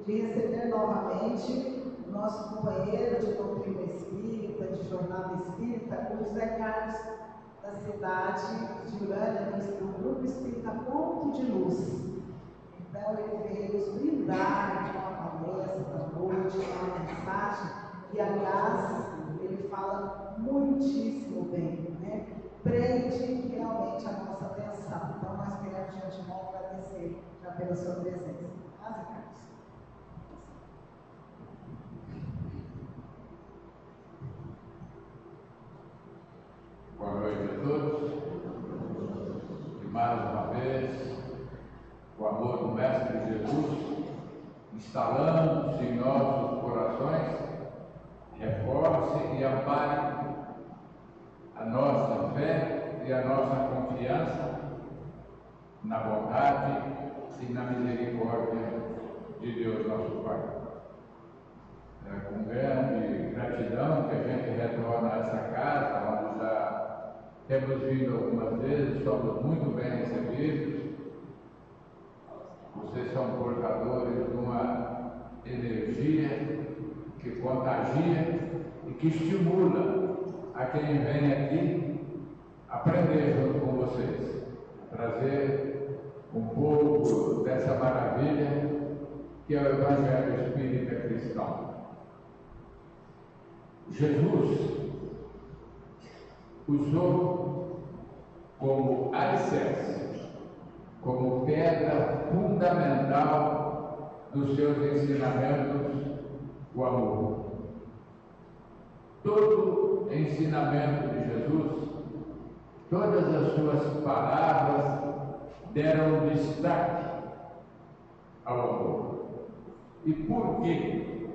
de receber novamente o nosso companheiro de doutrina espírita, de jornada espírita, o José Carlos, da cidade de Urânia, do Grupo Espírita Ponto de Luz. Então, ele veio nos brindar de uma palestra da noite, uma mensagem, que, aliás, ele fala muitíssimo bem, né? Prende realmente a nossa atenção. Então, nós queremos de antemão agradecer já pela sua presença. Zé Carlos. Boa noite a todos. E mais uma vez, o amor do Mestre Jesus instalando-se em nossos corações, reforce e ampare a nossa fé e a nossa confiança na bondade e na misericórdia de Deus nosso Pai. É com grande gratidão que a gente retorna a essa casa, onde já temos vindo algumas vezes, somos muito bem recebidos. Vocês são portadores de uma energia que contagia e que estimula a quem vem aqui aprender junto com vocês, trazer um pouco dessa maravilha que é o Evangelho Espírita Cristão. Jesus usou como alicerce, como pedra fundamental dos seus ensinamentos, o amor. Todo ensinamento de Jesus, todas as suas palavras deram destaque ao amor. E por que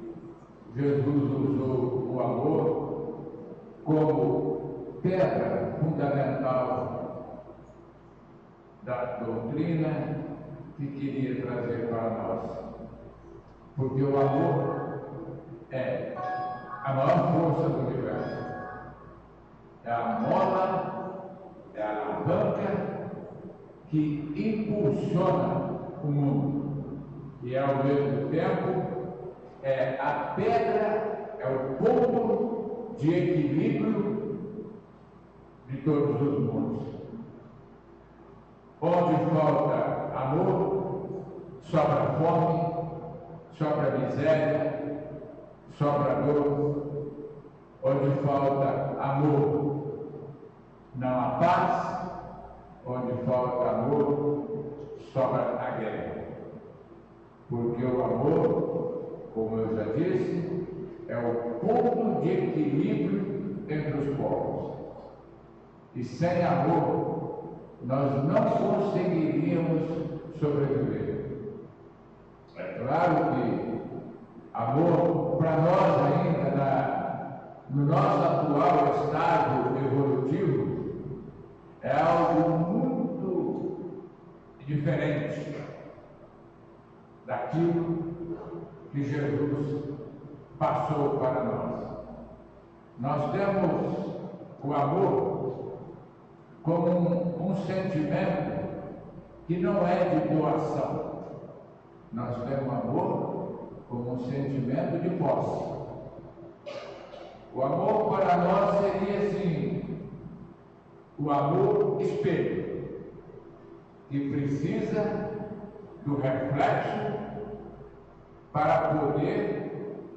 Jesus usou o amor como pedra fundamental da doutrina que queria trazer para nós? Porque o amor é a maior força do universo, é a mola, é a alavanca que impulsiona o mundo e ao mesmo tempo é a pedra, é o ponto de equilíbrio de todos os mundos. Onde falta amor, sobra fome, sobra miséria, sobra dor. Onde falta amor, não há paz. Onde falta amor, sobra a guerra. Porque o amor, como eu já disse, é o ponto de equilíbrio entre os povos. E sem amor, nós não conseguiríamos sobreviver. É claro que amor, para nós ainda, no nosso atual estágio evolutivo, é algo muito diferente daquilo que Jesus passou para nós. Nós temos o amor como um sentimento que não é de doação. Nós temos amor como um sentimento de posse. O amor para nós seria assim, o amor espelho, que precisa do reflexo para poder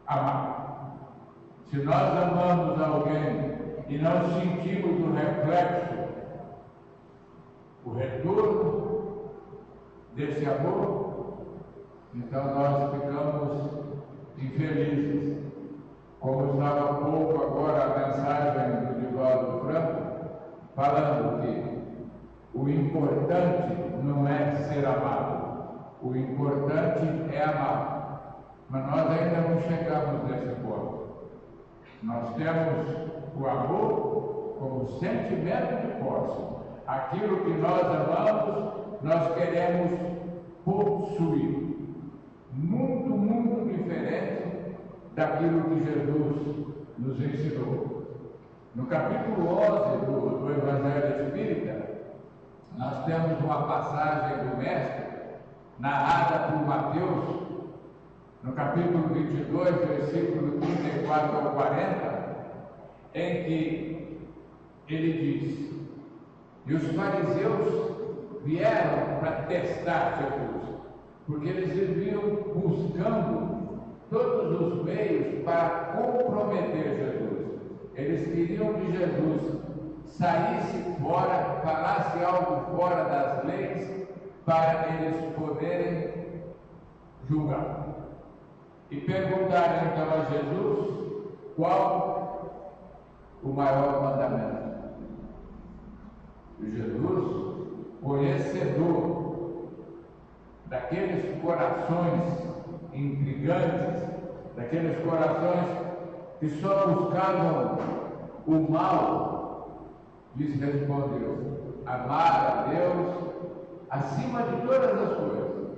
amar. Se nós amamos alguém e não sentimos o reflexo, o retorno desse amor, então nós ficamos infelizes. Como estava há pouco agora a mensagem do Divaldo Franco, falando que o importante não é ser amado, o importante é amar. Mas nós ainda não chegamos nesse ponto. Nós temos o amor como sentimento de posse. Aquilo que nós amamos, nós queremos possuir. Muito diferente daquilo que Jesus nos ensinou. No capítulo 11 do Evangelho Espírita, nós temos uma passagem do Mestre narrada por Mateus, no capítulo 22, versículo 34 ao 40, em que ele diz: e os fariseus vieram para testar Jesus, porque eles viviam buscando todos os meios para comprometer Jesus. Eles queriam que Jesus saísse fora, falasse algo fora das leis, para eles poderem julgar. E perguntaram então a Jesus qual o maior mandamento. E Jesus, conhecedor daqueles corações intrigantes, daqueles corações que só buscavam o mal, lhes respondeu: amar a Deus acima de todas as coisas,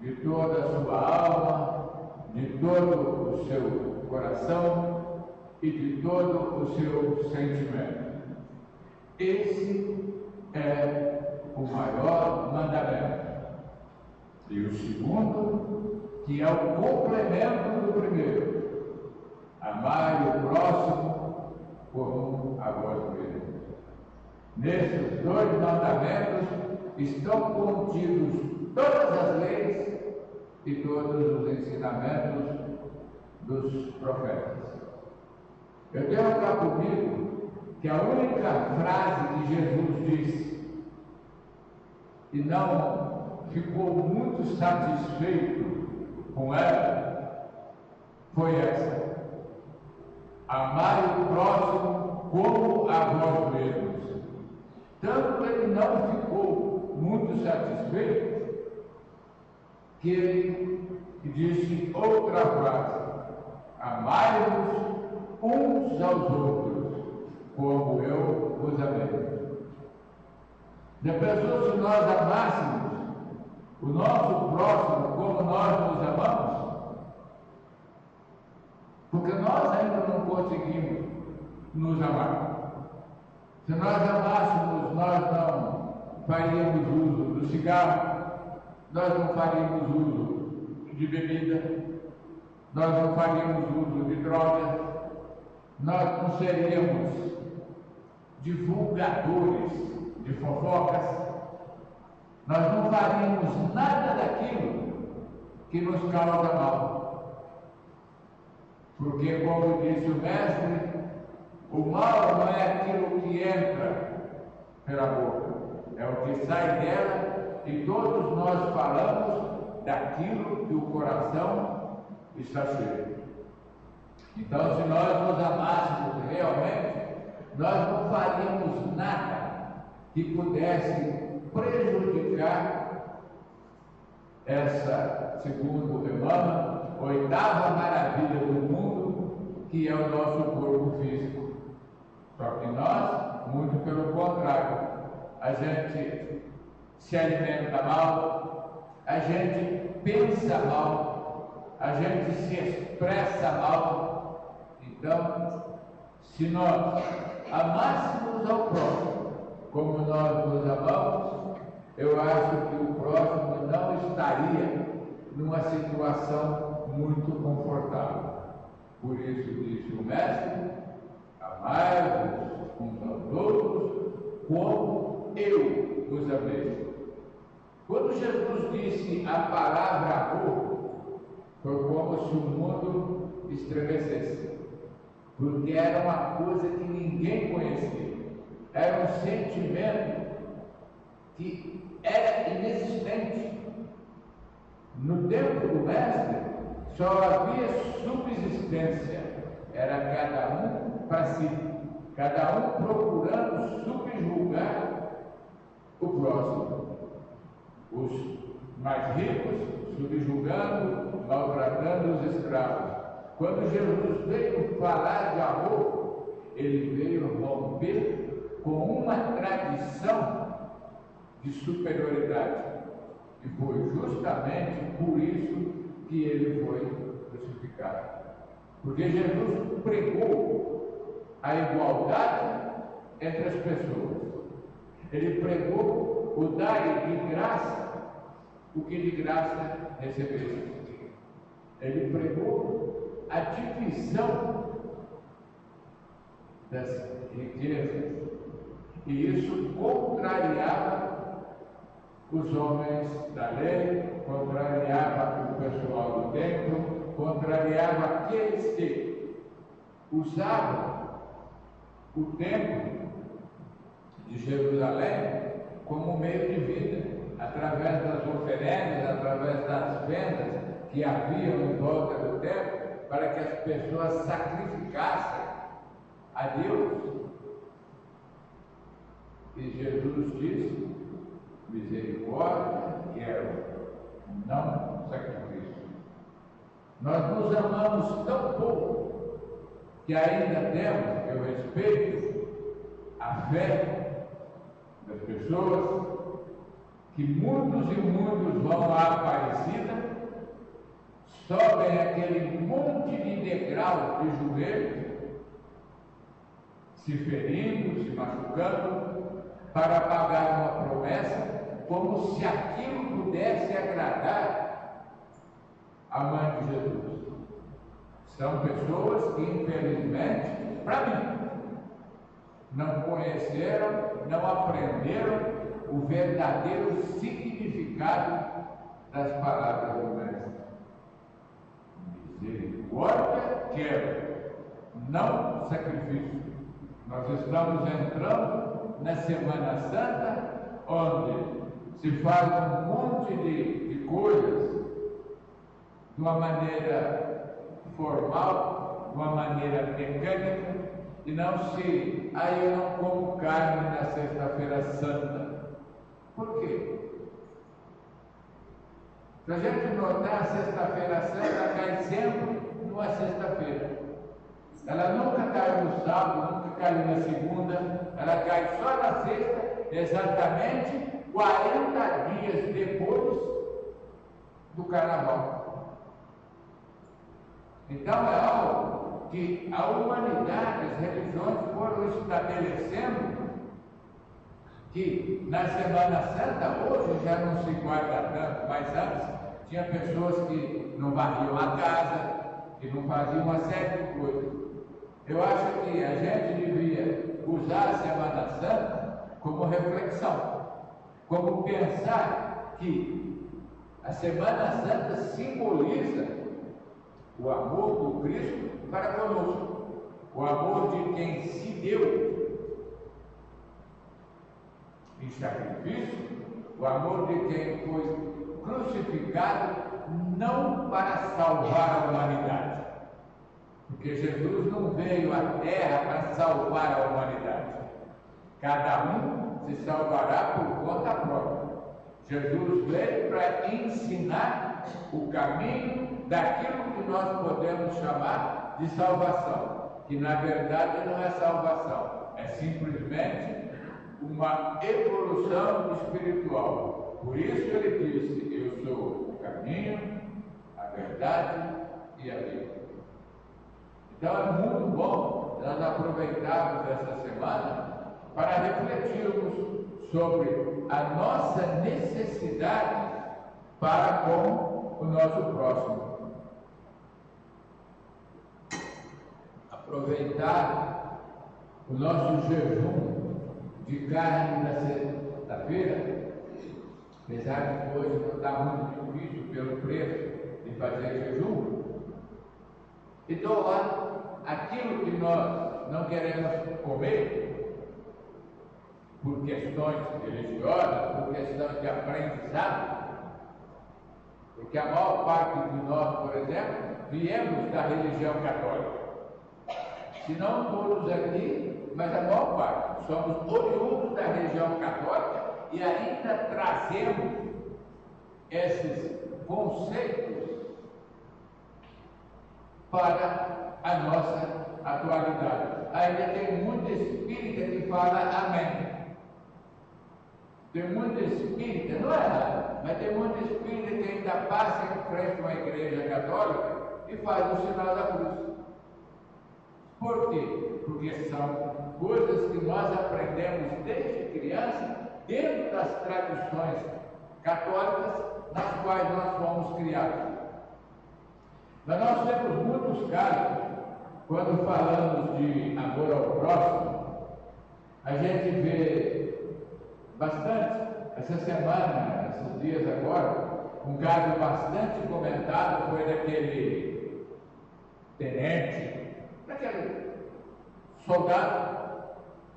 de toda a sua alma, de todo o seu coração e de todo o seu sentimento. Esse é o maior mandamento. E o segundo, que é o complemento do primeiro: amar o próximo como a vós mesmos. Nesses dois mandamentos estão contidos todas as leis e todos os ensinamentos dos profetas. Eu tenho cá comigo que a única frase que Jesus disse e não ficou muito satisfeito com ela foi essa: amai o próximo como a vós mesmos. Tanto ele não ficou muito satisfeito que ele disse outra frase: amai-vos uns aos outros como eu vos amei. Já pensou se nós amássemos o nosso próximo como nós nos amamos? Porque nós ainda não conseguimos nos amar. Se nós amássemos, nós não faríamos uso do cigarro, nós não faríamos uso de bebida, nós não faríamos uso de drogas, nós não seríamos divulgadores de fofocas, nós não faríamos nada daquilo que nos causa mal. Porque, como disse o mestre, o mal não é aquilo que entra pela boca, é o que sai dela, e todos nós falamos daquilo que o coração está cheio. Então, se nós nos amássemos realmente, nós não faríamos nada que pudesse prejudicar essa, segundo Emmanuel, oitava maravilha do mundo, que é o nosso corpo físico. Só que nós, muito pelo contrário, a gente se alimenta mal, a gente pensa mal, a gente se expressa mal. Então, se nós amássemos ao próximo como nós nos amamos, eu acho que o próximo não estaria numa situação muito confortável. Por isso disse o mestre: amai-vos uns aos outros como eu vos amei. Quando Jesus disse a palavra amor, foi como se o mundo estremecesse, porque era uma coisa que ninguém conhecia, era um sentimento que era inexistente. No tempo do mestre só havia subsistência, era cada um para si, cada um procurando subjugar o próximo. Os mais ricos subjugando, maltratando os escravos. Quando Jesus veio falar de amor, ele veio romper com uma tradição de superioridade. E foi justamente por isso que ele foi crucificado. Porque Jesus pregou a igualdade entre as pessoas. Ele pregou o dar de graça o que de graça recebeste. Ele pregou a divisão das riquezas, e isso contrariava os homens da lei, contrariava o pessoal do templo, contrariava aqueles que usavam o templo de Jerusalém como meio de vida, através das oferendas, através das vendas que haviam em volta do templo, para que as pessoas sacrificassem a Deus. E Jesus disse: misericórdia quero, não sacrifício. Nós nos amamos tão pouco que ainda temos, eu respeito a fé das pessoas, que muitos e muitos vão à Aparecida, sobem aquele monte de degraus de joelhos, se ferindo, se machucando, para pagar uma promessa, como se aquilo pudesse agradar a mãe de Jesus. São pessoas que, infelizmente, para mim, não conheceram, não aprenderam o verdadeiro significado das palavras do Mestre. Misericórdia quero, não sacrifício. Nós estamos entrando na Semana Santa, onde se faz um monte de coisas de uma maneira formal, de uma maneira mecânica, e não se, eu não como carne na Sexta-feira Santa. Por quê? Se a gente notar, a Sexta-feira Santa cai sempre numa sexta-feira. Ela nunca cai no sábado, nunca cai na segunda, ela cai só na sexta, exatamente 40 dias depois do Carnaval. Então é algo que a humanidade, as religiões foram estabelecendo, que na Semana Santa, hoje já não se guarda tanto, mas antes tinha pessoas que não varriam a casa, que não faziam uma série de coisas. Eu acho que a gente devia usar a Semana Santa como reflexão, como pensar que a Semana Santa simboliza o amor do Cristo para conosco, o amor de quem se deu em sacrifício, o amor de quem foi crucificado não para salvar a humanidade, porque Jesus não veio à terra para salvar a humanidade. Cada um se salvará por conta própria. Jesus veio para ensinar o caminho daquilo que nós podemos chamar de salvação, que na verdade não é salvação, é simplesmente uma evolução espiritual. Por isso ele disse: eu sou o caminho, a verdade e a vida. Então é muito bom nós aproveitarmos essa semana para refletirmos sobre a nossa necessidade para com o nosso próximo. Aproveitar o nosso jejum de carne da sexta-feira, apesar de hoje não está muito difícil pelo preço de fazer jejum, e doar aquilo que nós não queremos comer, por questões religiosas, por questões de aprendizado, porque a maior parte de nós, por exemplo, viemos da religião católica. Se não todos aqui, mas a maior parte, somos oriundos da religião católica e ainda trazemos esses conceitos para a nossa atualidade. Ainda tem muito espírita que fala amém. Tem muito espírita, não é nada, mas tem muito espírita que ainda passa em frente a uma igreja católica e faz o sinal da cruz. Por quê? Porque são coisas que nós aprendemos desde criança, dentro das tradições católicas, nas quais nós fomos criados. Mas nós temos muitos casos, quando falamos de amor ao próximo, a gente vê bastante. Essa semana, esses dias agora, um caso bastante comentado foi daquele tenente, daquele soldado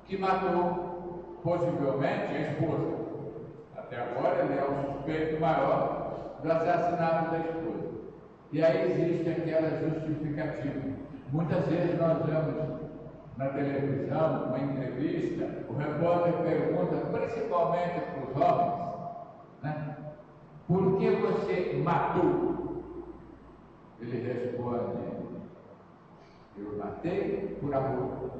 que matou possivelmente a esposa. Até agora ele é o suspeito maior do assassinato da esposa. E aí existe aquela justificativa. Muitas vezes nós vemos na televisão, uma entrevista, o repórter pergunta, principalmente para os homens, né? Por que você matou? Ele responde, eu matei por amor.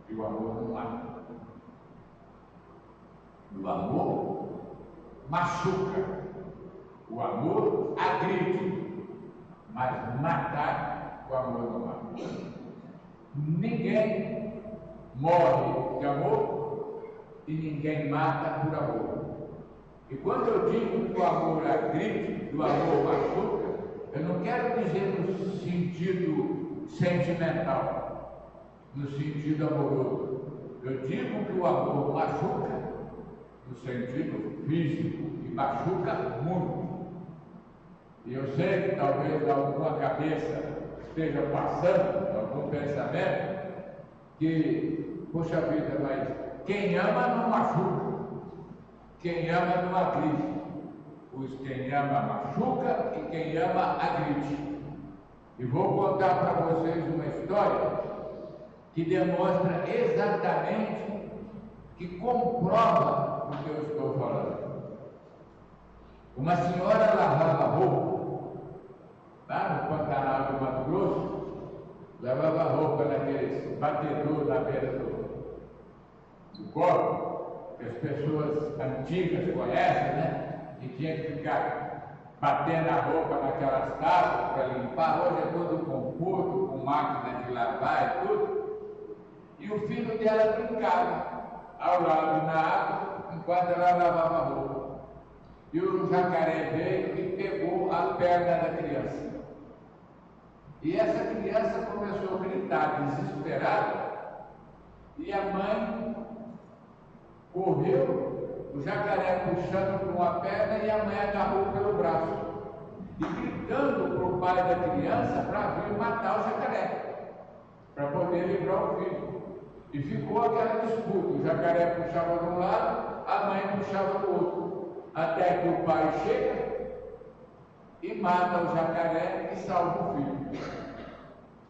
E o amor não mata. O amor machuca. O amor agride. Mas matar, o amor não mata. Ninguém morre de amor e ninguém mata por amor. E quando eu digo que o amor agride, o amor machuca, eu não quero dizer no sentido sentimental, no sentido amoroso. Eu digo que o amor machuca no sentido físico e machuca muito. E eu sei que talvez alguma cabeça esteja passando, algum pensamento, que, poxa vida, mas quem ama não machuca, quem ama não agride. Pois quem ama machuca e quem ama agride. E vou contar para vocês uma história que demonstra exatamente, que comprova o que eu estou falando. Uma senhora lavava roupa lá no Pantanal de Mato Grosso, lavava roupa naqueles batedor na beira do corpo, que as pessoas antigas conhecem, né? Que tinha que ficar batendo a roupa naquelas tábuas para limpar. Hoje é todo conforto, com máquina de lavar e tudo. E o filho dela brincava ao lado na água enquanto ela lavava a roupa. E o jacaré veio e pegou a perna da criança. E essa criança começou a gritar desesperada, e a mãe correu, o jacaré puxando por uma perna e a mãe agarrou pelo braço, e gritando para o pai da criança para vir matar o jacaré, para poder livrar o filho. E ficou aquela disputa, o jacaré puxava de um lado, a mãe puxava do outro, até que o pai chega e mata o jacaré e salva o filho.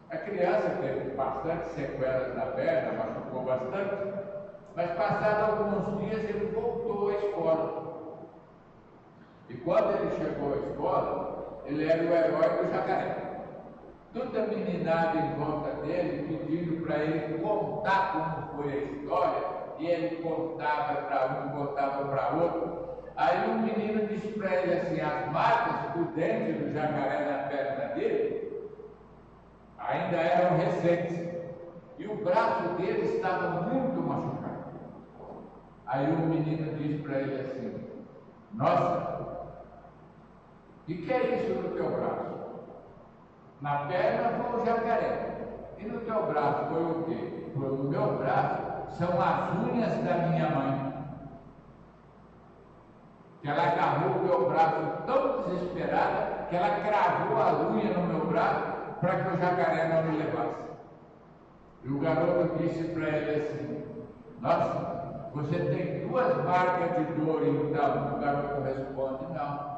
A criança teve bastante sequelas na perna, machucou bastante, mas passados alguns dias ele voltou à escola. E quando ele chegou à escola, ele era o herói do jacaré. Toda a meninada em volta dele pedindo para ele contar como foi a história, e ele contava para um, contava para outro. Aí um menino disse para ele assim, as marcas do dente do jacaré na perna dele ainda eram recentes, e o braço dele estava muito machucado. Aí o menino disse para ele assim, nossa, o que é isso no teu braço? Na perna foi o jacaré, e no teu braço foi o quê? Foi no meu braço, são as unhas da minha mãe, que ela agarrou o meu braço tão desesperada que ela cravou a unha no meu braço para que o jacaré não me levasse. E o garoto disse para ele assim, nossa, você tem 2 marcas de dor então? O garoto responde, não,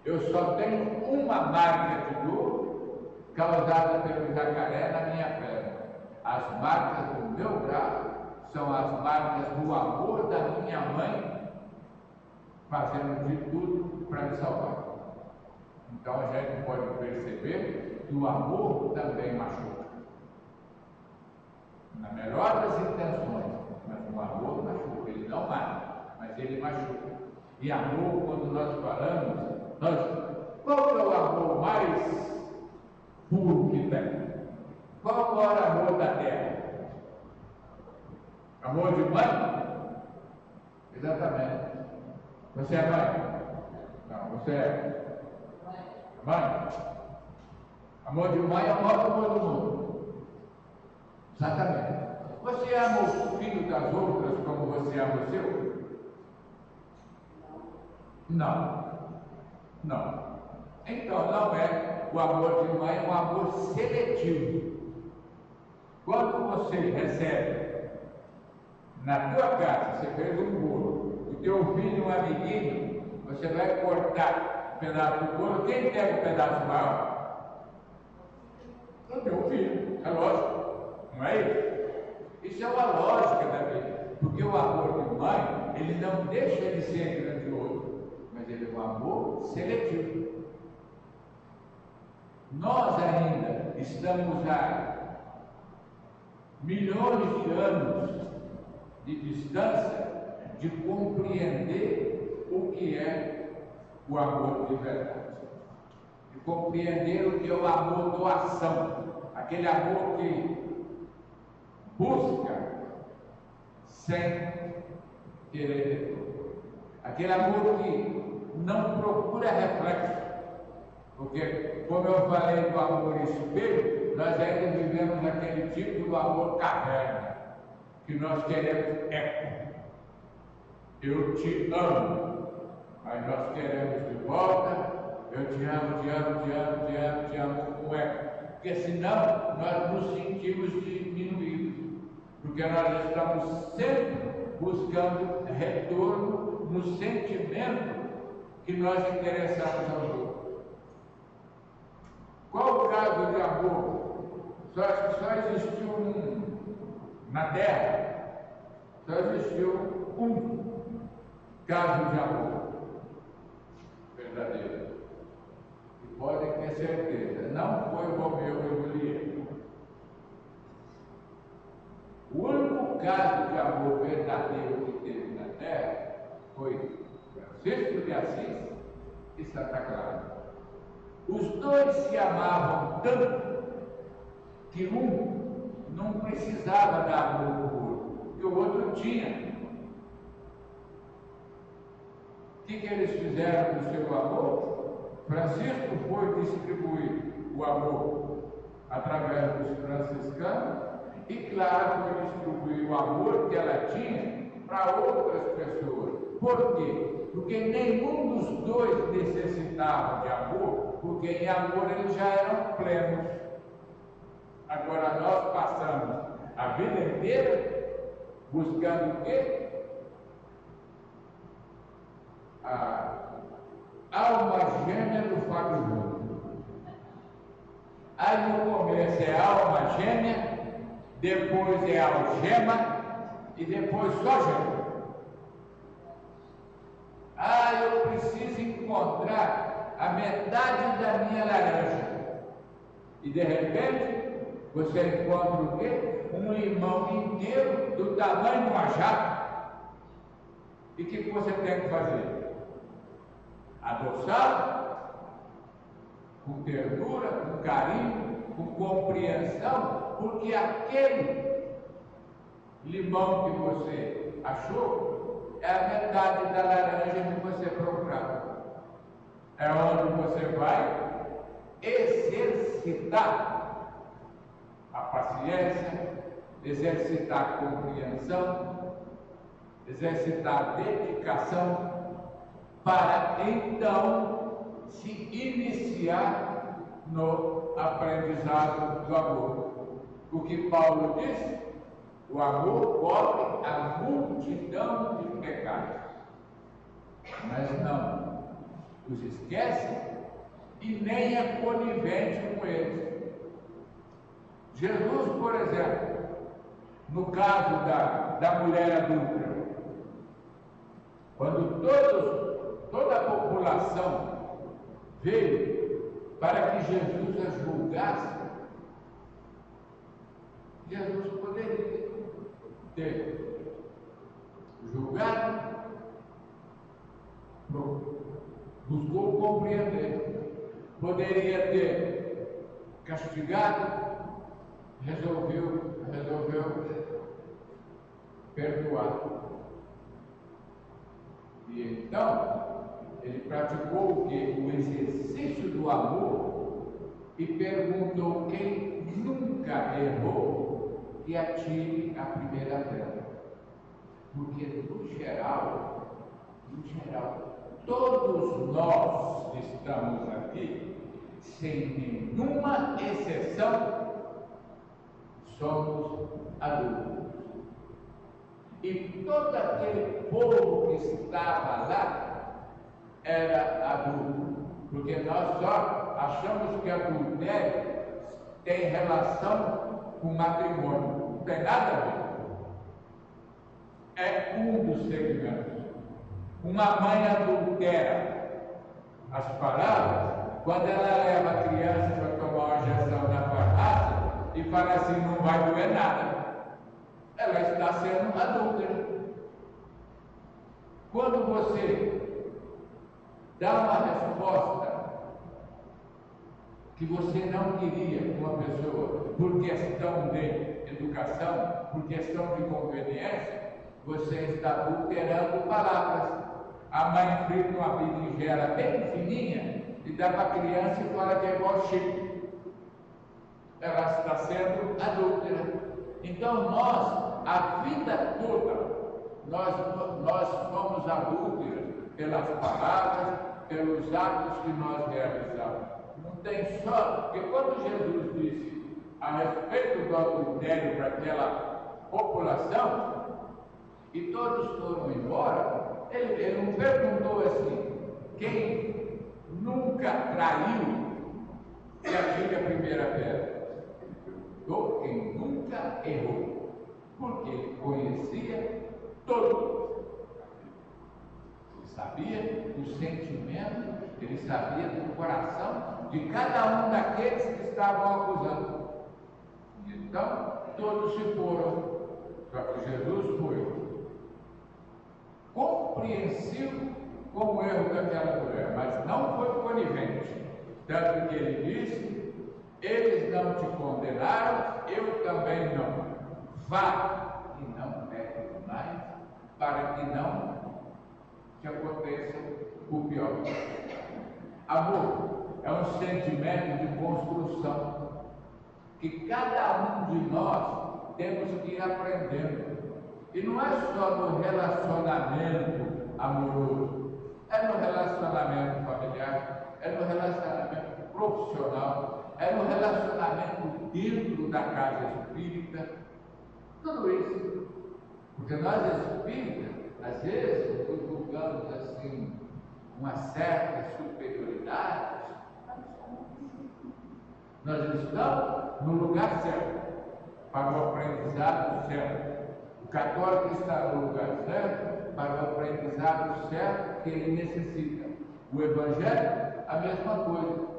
eu só tenho uma marca de dor causada pelo jacaré na minha perna. As marcas do meu braço são as marcas do amor da minha mãe fazendo de tudo para me salvar. Então a gente pode perceber que o amor também machuca. Na melhor das intenções, mas o amor machuca, ele não mata, mas ele machuca. E amor, quando nós falamos, qual é o amor mais puro que tem? Qual é o maior amor da terra? Amor de mãe? Exatamente. Você é mãe? Você é? Mãe. Amor de mãe é o maior amor do mundo. Exatamente. Você ama o filho das outras como você ama o seu? Não. Não. Então não é o amor de mãe, é um amor seletivo. Quando você recebe na tua casa, você fez um bolo, o teu filho, um amiguinho, você vai cortar um pedaço do bolo, quem pega o pedaço maior? O teu filho, é lógico, não é isso? Isso é uma lógica da vida, porque o amor de mãe, ele não deixa de ser grandioso, mas ele é um amor seletivo. Nós ainda estamos a milhões de anos de distância de compreender o que é o amor de verdade, de compreender o que é o amor doação, aquele amor que busca sem querer, aquele amor que não procura reflexo, porque, como eu falei do amor espelho, nós ainda vivemos aquele tipo do amor caverna, que nós queremos eco. Eu te amo, mas nós queremos de volta, eu te amo, te amo, te amo, te amo, te amo com eco. Porque senão nós nos sentimos diminuídos, porque nós estamos sempre buscando retorno no sentimento que nós interessamos aos outros. Qual o caso de amor? Só existiu na Terra, só existiu um caso de amor verdadeiro. E podem ter certeza, não foi Romeu e Julieta. O único caso de amor verdadeiro que teve na Terra foi Francisco de Assis e Santa Clara. Os dois se amavam tanto que um não precisava dar amor para o outro, que o outro tinha. O que eles fizeram com o seu amor? Francisco foi distribuir o amor através dos franciscanos e Clara foi distribuir o amor que ela tinha para outras pessoas. Por quê? Porque nenhum dos dois necessitava de amor, porque em amor eles já eram plenos. Agora nós passamos a vida inteira buscando o quê? A alma gêmea do Fábio Júnior. Aí no começo é alma gêmea, depois é algema e depois só gêmea. Eu preciso encontrar a metade da minha laranja. E de repente, você encontra o quê? Um limão inteiro do tamanho de uma jaca. E o que você tem que fazer? Adoçá-lo, com ternura, com carinho, com compreensão, porque aquele limão que você achou é a metade da laranja que você procurava. É onde você vai exercitar a paciência, exercitar a compreensão, exercitar a dedicação, para então se iniciar no aprendizado do amor. O que Paulo disse? O amor cobre a multidão de pecados. Mas não os esquece e nem é conivente com eles. Jesus, por exemplo, no caso da mulher adúltera, quando toda a população veio para que Jesus a julgasse, Jesus poderia ter julgado, buscou compreender, poderia ter castigado, resolveu perdoar. E então, ele praticou o quê? O exercício do amor e perguntou: quem nunca errou, que atire a primeira pedra. Porque no geral, todos nós que estamos aqui, sem nenhuma exceção, somos adultos. E todo aquele povo que estava lá era adulto, porque nós só achamos que adultério tem relação com matrimônio, não tem nada a ver. É um dos segmentos. Uma mãe adultera as palavras quando ela leva a criança para tomar uma injeção na farmácia e fala assim: não vai doer nada. Ela está sendo adúltera. Quando você dá uma resposta que você não queria com uma pessoa por questão de educação, por questão de conveniência, você está adulterando palavras. A mãe frita uma berinjela bem fininha e dá para a criança e fala que é igual chip. Ela está sendo adúltera. Então nós, a vida toda, nós somos adúlteros pelas palavras, pelos atos que nós realizamos. Não tem só, porque quando Jesus disse a respeito do adultério para aquela população, e todos foram embora, ele não perguntou assim: quem nunca traiu, que atire a primeira pedra. Ele perguntou quem nunca errou, porque ele conhecia todos. Ele sabia do sentimento, ele sabia do coração de cada um daqueles que estavam acusando. Então, todos se foram. Só que Jesus foi compreensivo com o erro daquela mulher, mas não foi conivente. Tanto que ele disse: eles não te condenaram, eu também não. Vá e não peques mais, para que não te aconteça o pior. Amor é um sentimento de construção que cada um de nós temos que ir aprendendo. E não é só no relacionamento amoroso, é no relacionamento familiar, é no relacionamento profissional, é no relacionamento dentro da casa espírita, tudo isso. Porque nós espíritas, às vezes, julgamos assim uma certa superioridade. Nós estamos no lugar certo, para o aprendizado certo. O católico está no lugar certo, para o aprendizado certo que ele necessita. O Evangelho, a mesma coisa.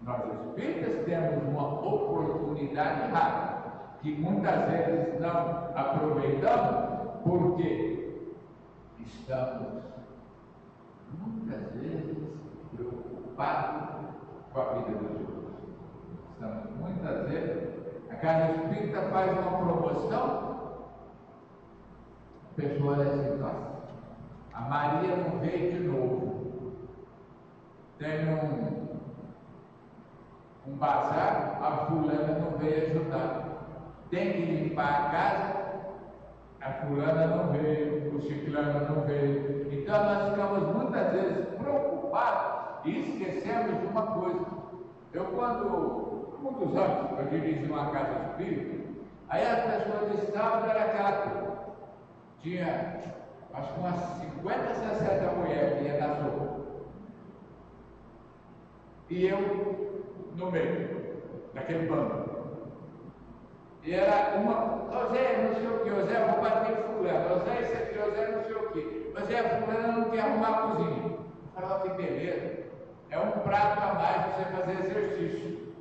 Nós espíritas temos uma oportunidade rara, que muitas vezes não aproveitamos, porque estamos muitas vezes preocupados com a vida dos outros. Estamos muitas vezes, a casa espírita faz uma promoção, a pessoa olha assim: nossa, a Maria não veio de novo. Tem um bazar, a fulana não veio ajudar. Tem que limpar a casa, a fulana não veio, o ciclano não veio. Então nós ficamos muitas vezes preocupados e esquecemos de uma coisa. Eu, quando, muitos anos, eu dirigi uma casa espírita, aí as pessoas de sábado era aquela coisa. Tinha, acho que umas 50, 60 mulheres que iam na sopa. E eu no meio daquele bando. E era uma: ô Zé, não sei o que, ô Zé, eu vou bater fulano, ô Zé, isso aqui, ô Zé, não sei o que, ô Zé, fulano não quer arrumar a cozinha. Eu falava: que beleza, é um prato a mais para você fazer exercício.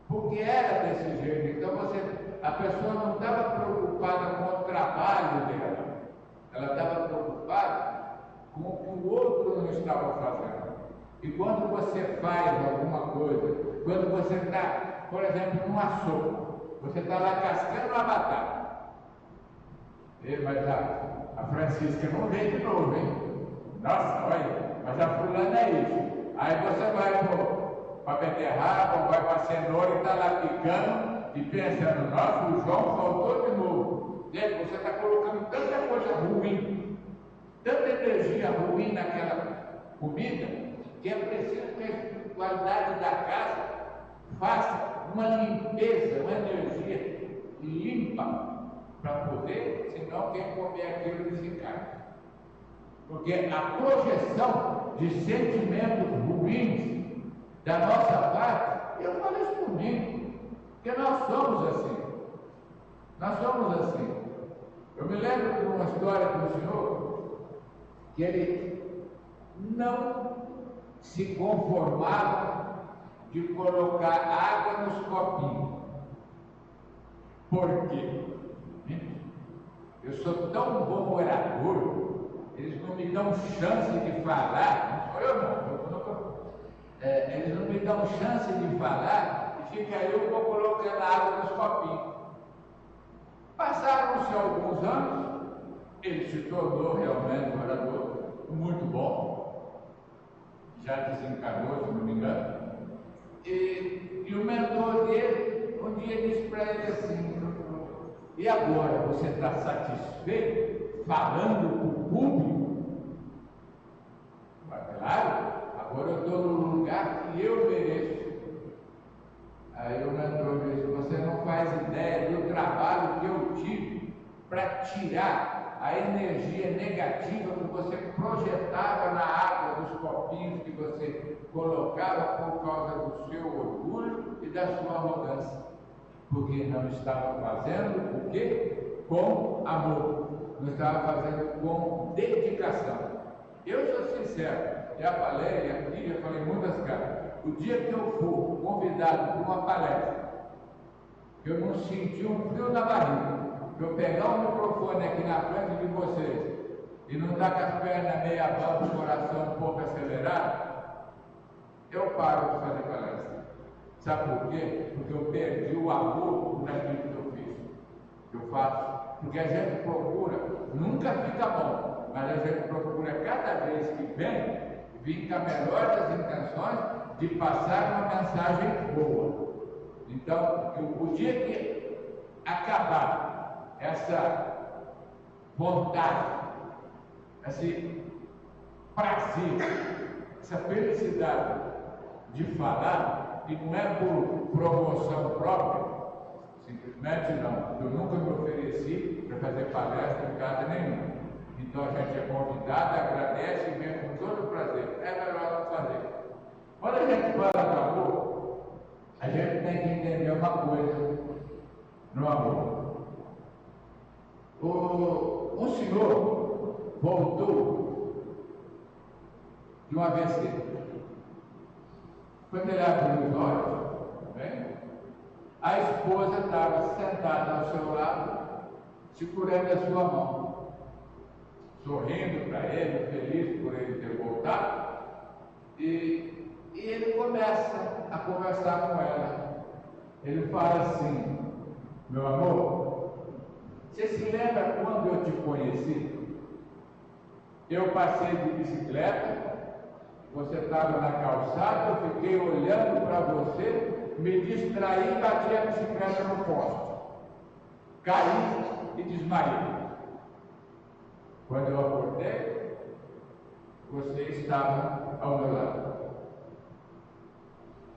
Porque era desse jeito. Então a pessoa não estava preocupada com o trabalho dela, ela estava preocupada com o que o outro não estava fazendo. E quando você faz alguma coisa, quando você está, por exemplo, numa sopa, você está lá cascando uma batata. Mas a Francisca não veio de novo, hein? Nossa, olha, mas a fulana é isso. Aí você vai para beterraba, vai para cenoura e está lá picando e pensando, nossa, o João faltou de novo. Gente, você está colocando tanta coisa ruim, tanta energia ruim naquela comida, que é preciso que a espiritualidade da casa faça uma limpeza, uma energia limpa para poder, senão quem comer aquilo desencarna. Porque a projeção de sentimentos ruins da nossa parte, eu falo isso por mim, porque nós somos assim. Nós somos assim. Eu me lembro de uma história do senhor que ele não se conformava de colocar água nos copinhos. Por quê? Eu sou tão bom orador, eles não me dão chance de falar, não sou eu não, eles não me dão chance de falar, e fica eu vou colocando água nos copinhos. Passaram-se alguns anos, ele se tornou realmente um orador muito bom, já desencarnou, se não me engano, e o mentor dele um dia disse para ele assim, e agora, você está satisfeito falando para o público? Mas, claro, agora eu estou no lugar que eu mereço. Aí o mentor disse, você não faz ideia do trabalho que eu tive para tirar a energia negativa que você projetava na água dos copinhos que você colocava por causa do seu orgulho e da sua arrogância. Porque não estava fazendo o quê? Com amor. Não estava fazendo com dedicação. Eu sou sincero, já falei aqui, já falei muitas vezes. O dia que eu for convidado para uma palestra, que eu não senti um frio na barriga, que eu pegar o microfone aqui na frente de vocês e não estar com as pernas meia bamba, o coração um pouco acelerado, eu paro de fazer palestra. Sabe por quê? Porque eu perdi o amor naquilo que eu fiz, que eu faço. Porque a gente procura, nunca fica bom, mas a gente procura cada vez que vem, vir com a melhor das intenções de passar uma mensagem boa. Então, o dia que acabar essa vontade, esse prazer, essa felicidade de falar, e não é por promoção própria, simplesmente não. Eu nunca me ofereci para fazer palestra em casa nenhuma. Então a gente é convidado, agradece e vem com todo prazer. É melhor não fazer. Quando a gente fala do amor, a gente tem que entender uma coisa no amor. Um senhor voltou de um AVC. Quando ele abriu os olhos, bem, a esposa estava sentada ao seu lado, segurando a sua mão, sorrindo para ele, feliz por ele ter voltado, e ele começa a conversar com ela. Ele fala assim, meu amor, você se lembra quando eu te conheci? Eu passei de bicicleta, você estava na calçada, eu fiquei olhando para você, me distraí e bati a bicicleta no poste. Caí e desmaiei. Quando eu acordei, você estava ao meu lado.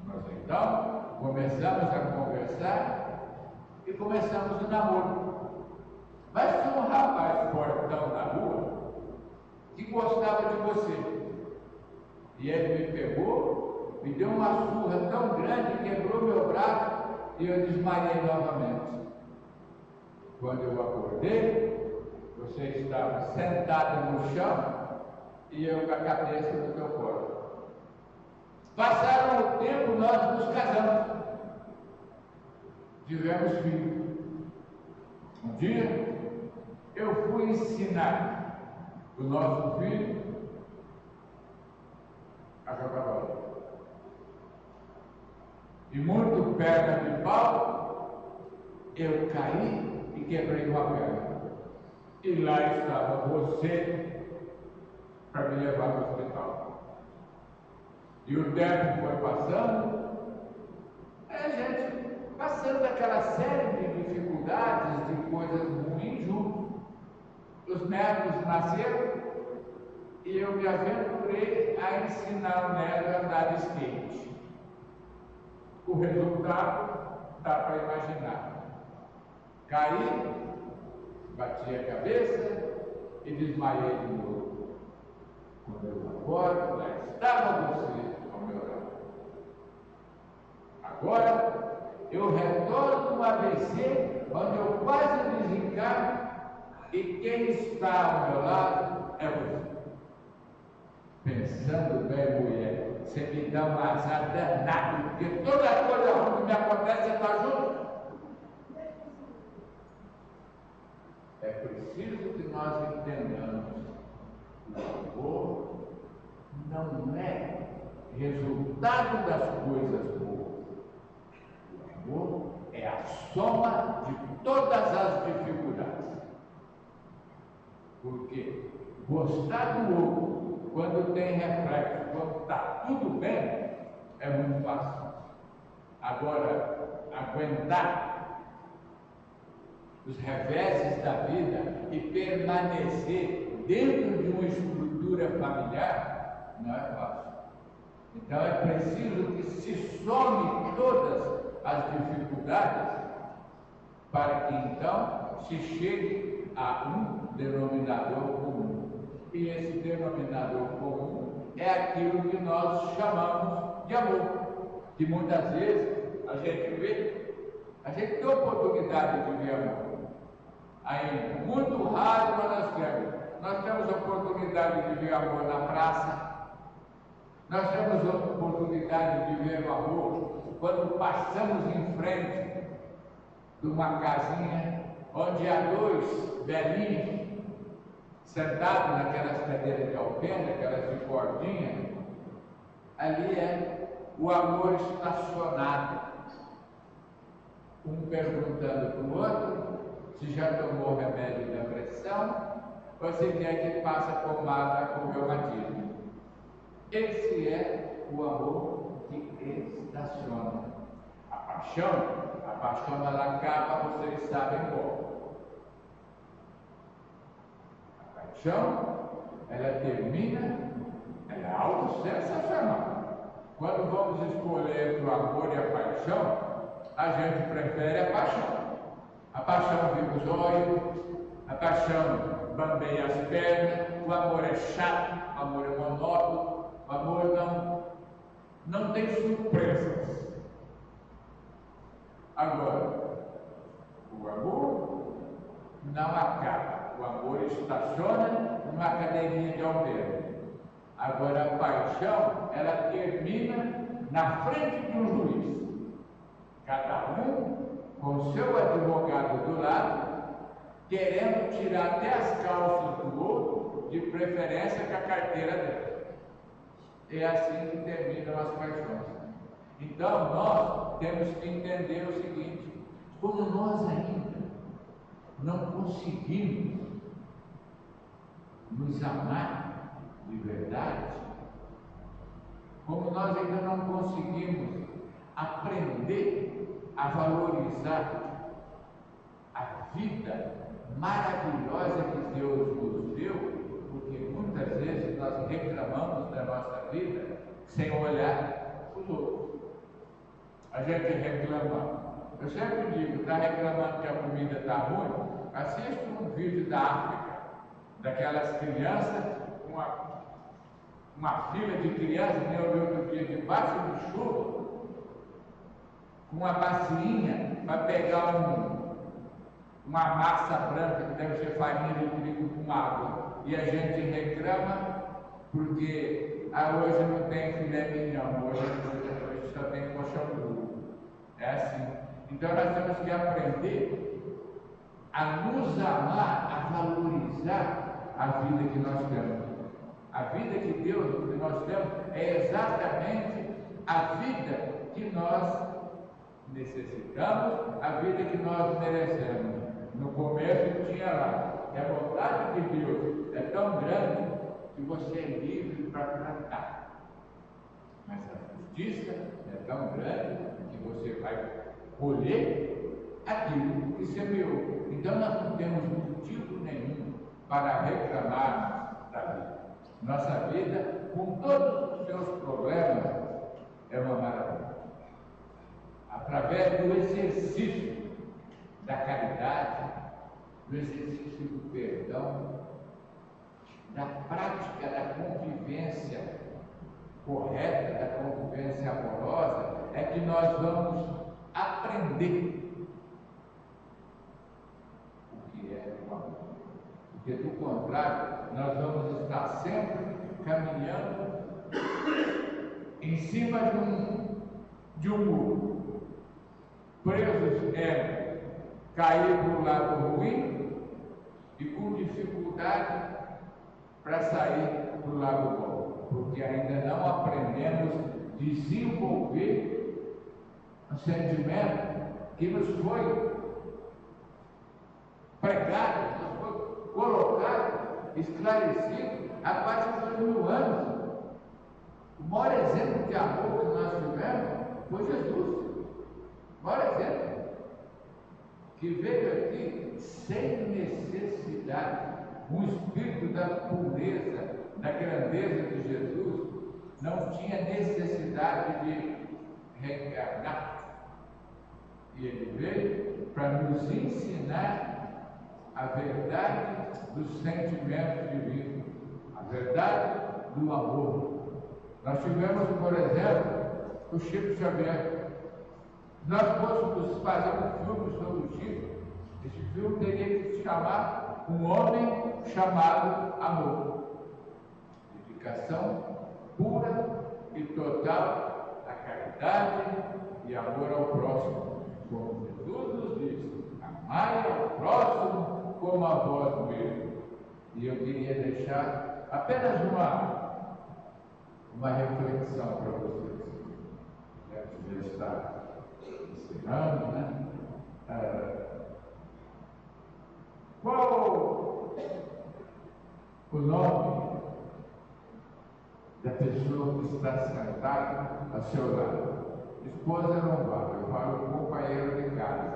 Nós então começamos a conversar e começamos o namoro. Mas tinha um rapaz fortão na rua que gostava de você. E ele me pegou, me deu uma surra tão grande, quebrou meu braço e eu desmaiei novamente. Quando eu acordei, você estava sentado no chão e eu com a cabeça no teu colo. Passaram o tempo, nós nos casamos. Tivemos filhos. Um dia, eu fui ensinar o nosso filho a jogar bola. E muito perna de pau, eu caí e quebrei uma perna. E lá estava você para me levar para o hospital. E o tempo foi passando, a gente passando aquela série de dificuldades, de coisas ruins junto. Os netos nasceram e eu me aventurei a ensinar o neto a andar de skate. O resultado dá para imaginar. Caí, bati a cabeça e desmaiei de novo. Quando eu acordo, lá estava você ao meu lado. Agora, eu retorno no ABC, onde eu quase desencarno, e quem está ao meu lado é você. Pensando bem, mulher, você me dá um azar danado, porque toda coisa ruim que me acontece, você está junto. É preciso que nós entendamos que o amor não é resultado das coisas boas. O amor é a soma de todas as dificuldades. Porque gostar do outro, quando tem reflexo, quando está tudo bem, é muito fácil. Agora, aguentar os reveses da vida e permanecer dentro de uma estrutura familiar não é fácil. Então é preciso que se some todas as dificuldades para que então se chegue a um denominador comum. E esse denominador comum é aquilo que nós chamamos de amor, que muitas vezes a gente tem oportunidade de ver amor. Ainda, muito raro nós temos. Nós temos oportunidade de ver amor na praça, nós temos oportunidade de ver o amor quando passamos em frente de uma casinha onde há dois velhinhos sentados naquelas cadeiras de alpendre, aquelas de cordinha. Ali é o amor estacionado, um perguntando para o outro se já tomou remédio da pressão ou se quer que passe a pomada com o reumatismo. Esse é o amor que estaciona. A paixão ela acaba, vocês sabem como. A paixão, ela termina, ela é algo sensacional. Quando vamos escolher entre o amor e a paixão, a gente prefere a paixão. A paixão viva os olhos, a paixão bambeia as pernas, o amor é chato, o amor é monótono, o amor não tem surpresas. Agora, o amor não acaba, o amor estaciona numa cadeirinha de alpendre. Agora, a paixão, ela termina na frente de um juiz. Cada um com o seu advogado do lado, querendo tirar até as calças do outro, de preferência com a carteira dele. É assim que terminam as paixões. Então, nós temos que entender o seguinte: como nós ainda não conseguimos nos amar de verdade, como nós ainda não conseguimos aprender a valorizar a vida maravilhosa que Deus nos deu, porque muitas vezes nós reclamamos da nossa vida sem olhar os outros. A gente reclama. Eu sempre digo, está reclamando que a comida está ruim? Assista um vídeo da África, daquelas crianças, uma fila de crianças, nem eu vi outro dia, debaixo de chuva, com uma bacinha para pegar uma massa branca que deve ser farinha de trigo com água. E a gente reclama porque hoje não tem filé mignon, hoje só tem colchão duro. É assim. Então nós temos que aprender a nos amar, a valorizar a vida que nós temos. A vida que Deus, que nós temos, é exatamente a vida que nós necessitamos, a vida que nós merecemos. No começo tinha lá, que a vontade de Deus é tão grande que você é livre para plantar. Mas justiça é tão grande que você vai colher aquilo que semeou. Então nós não temos motivo nenhum para reclamar da vida. Nossa vida, com todos os seus problemas, é uma maravilha. Através do exercício da caridade, do exercício do perdão, da prática da convivência correta, da convivência amorosa, é que nós vamos aprender o que é o amor. Porque, do contrário, nós vamos estar sempre caminhando em cima de um muro, presos cair para o lado ruim e com dificuldade para sair para o lado bom, porque ainda não aprendemos a desenvolver um sentimento que nos foi pregado, nos foi colocado, esclarecido há quase 2000 anos. O maior exemplo de amor que nós tivemos foi Jesus. O maior exemplo, que veio aqui sem necessidade. Um espírito da pureza, da grandeza de Jesus, não tinha necessidade de reencarnar. E ele veio para nos ensinar a verdade dos sentimentos divinos, a verdade do amor. Nós tivemos, por exemplo, o Chico Xavier. Se nós fôssemos fazer um filme sobre o Chico, esse filme teria que se chamar Um Homem Chamado Amor. Dedicação pura e total à caridade e amor ao próximo. Como Jesus nos disse, amai ao próximo como a vós mesmo. E eu queria deixar apenas uma reflexão para vocês. Já está encerrando, né? Qual o nome da pessoa que está sentada ao seu lado? Esposa não vale, eu falo companheiro de casa.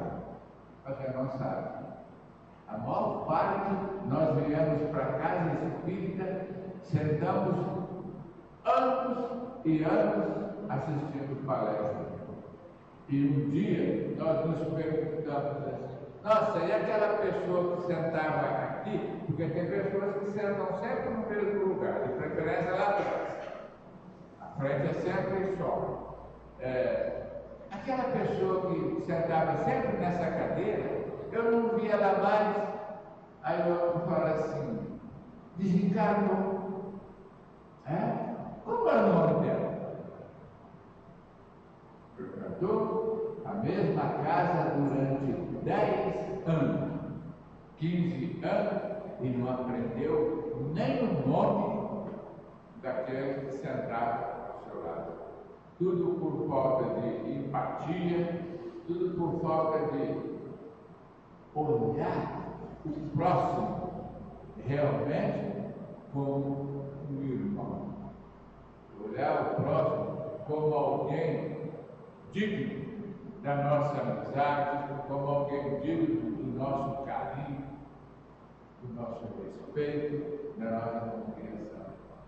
Você não sabe. A maior parte, nós viemos para a casa espírita, sentamos anos e anos assistindo palestras. E um dia nós nos perguntamos assim: nossa, e aquela pessoa que sentava aqui? Porque tem pessoas que sentam sempre no mesmo lugar, de preferência lá atrás. A frente é sempre só. Aquela pessoa que sentava sempre nessa cadeira, eu não via ela mais. Aí eu falo assim: desencarnou. Como é o nome dela? Frequentou a mesma casa durante 10 anos, 15 anos, e não aprendeu nem o nome daquele que sentava ao seu lado. Tudo por falta de empatia, tudo por falta de olhar o próximo realmente como um irmão. Olhar o próximo como alguém digno da nossa amizade, como alguém digno do nosso carinho, do nosso respeito, da nossa compreensão.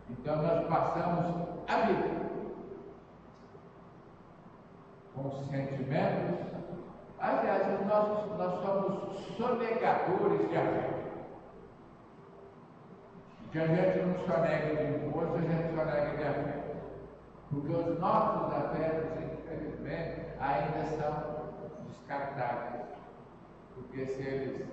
Então nós passamos a vida com sentimentos. Aliás, nós somos sonegadores de afeto. Que a gente não sonega de imposto, a gente sonega de afeto. Porque os nossos afetos, infelizmente, ainda são descartáveis. Porque se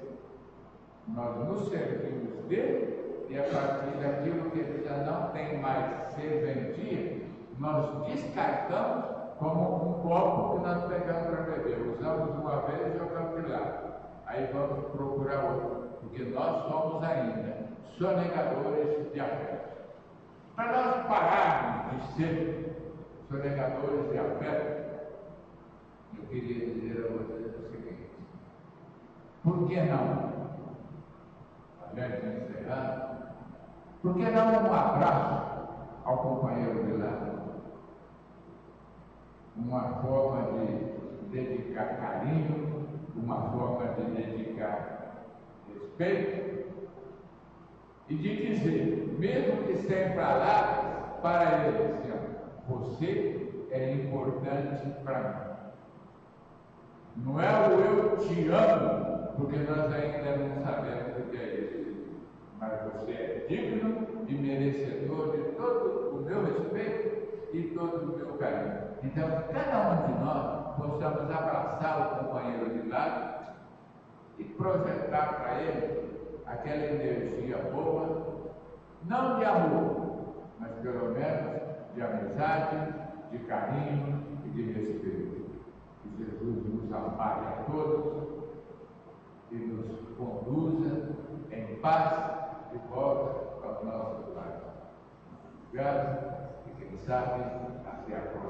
nós nos servimos dele, e a partir daquilo que ele já não tem mais serventia, nós descartamos como um copo que nós pegamos para beber. Usamos uma vez e jogamos de lado. Aí vamos procurar outro. Porque nós somos ainda sonegadores de afeto. Para nós pararmos de ser sonegadores de afeto, eu queria dizer a vocês o seguinte: por que não, a gente encerrando, por que não um abraço ao companheiro de lado? uma forma de dedicar carinho, uma forma de dedicar respeito e de dizer, mesmo que sem palavras, para ele, assim, você é importante para mim. Não é o eu te amo, porque nós ainda não sabemos o que é isso, mas você é digno e merecedor de todo o meu respeito e todo o meu carinho. Então, que cada um de nós possamos abraçar o companheiro de lado e projetar para ele aquela energia boa, não de amor, mas pelo menos de amizade, de carinho e de respeito. Que Jesus nos ampare a todos e nos conduza em paz de volta aos nossos lares. Obrigado e quem sabe até a próxima.